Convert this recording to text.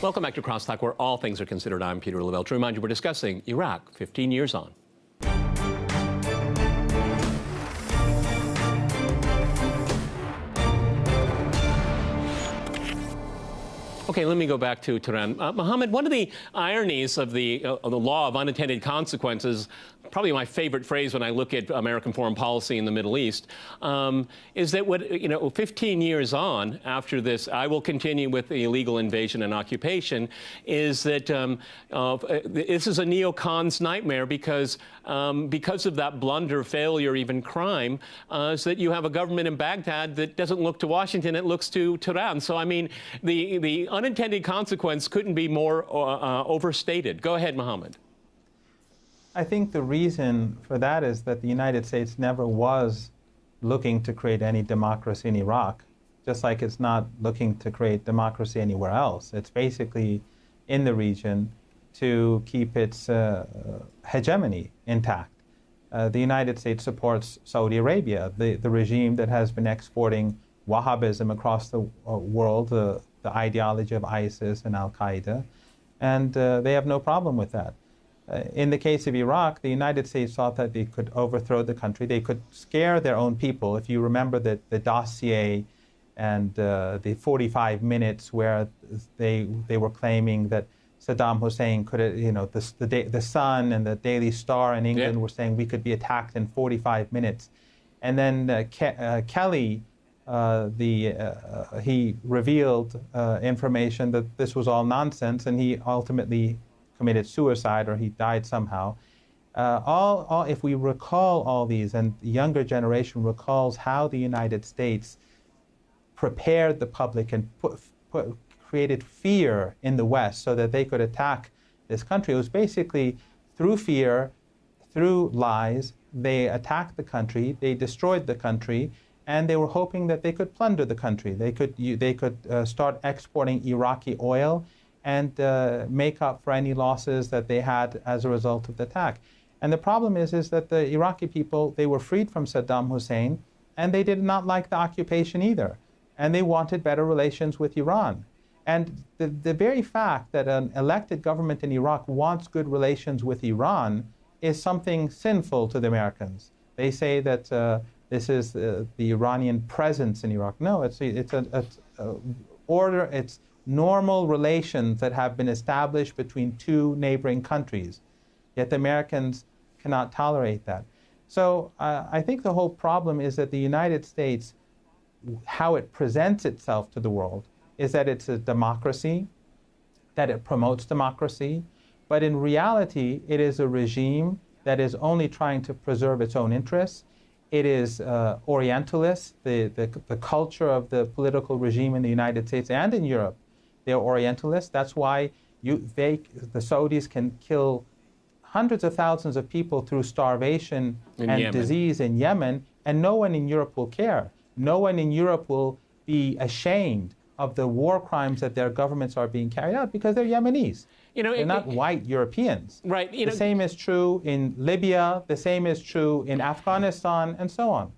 Welcome back to CrossTalk, where all things are considered. I'm Peter Lavelle. To remind you, we're discussing Iraq, 15 years on. Okay, let me go back to Tehran. Mohammed, one of the ironies of the law of unintended consequences, probably my favorite phrase when I look at American foreign policy in the Middle East, is that 15 years on after this, I will continue with the illegal invasion and occupation, is that this is a neocon's nightmare because of that blunder, failure, even crime, is that you have a government in Baghdad that doesn't look to Washington, it looks to Tehran. So, I mean, the unintended consequence couldn't be more overstated. Go ahead, Mohammed. I think the reason for that is that the United States never was looking to create any democracy in Iraq, just like it's not looking to create democracy anywhere else. It's basically in the region to keep its hegemony intact. The United States supports Saudi Arabia, the regime that has been exporting Wahhabism across the world, the ideology of ISIS and Al-Qaeda, and they have no problem with that. In the case of Iraq, the United States thought that they could overthrow the country. They could scare their own people. If you remember the dossier and the 45 minutes where they were claiming that Saddam Hussein could, the Sun and the Daily Star in England were saying we could be attacked in 45 minutes. And then Kelly, he revealed information that this was all nonsense, and he ultimately committed suicide, or he died somehow. If we recall all these, and the younger generation recalls how the United States prepared the public and created fear in the West so that they could attack this country. It was basically through fear, through lies, they attacked the country, they destroyed the country, and they were hoping that they could plunder the country. They could start exporting Iraqi oil and make up for any losses that they had as a result of the attack. And the problem is that the Iraqi people, they were freed from Saddam Hussein, and they did not like the occupation either. And they wanted better relations with Iran. And the very fact that an elected government in Iraq wants good relations with Iran is something sinful to the Americans. They say that this is the Iranian presence in Iraq. No, it's normal relations that have been established between two neighboring countries. Yet the Americans cannot tolerate that. So I think the whole problem is that the United States, how it presents itself to the world, is that it's a democracy, that it promotes democracy, but in reality, it is a regime that is only trying to preserve its own interests. It is Orientalist, the culture of the political regime in the United States and in Europe. They're Orientalists. That's why the Saudis can kill hundreds of thousands of people through starvation and disease in Yemen, and no one in Europe will care. No one in Europe will be ashamed of the war crimes that their governments are being carried out because they're Yemenis. They're not white Europeans. Right. The same is true in Libya. The same is true in Afghanistan, and so on.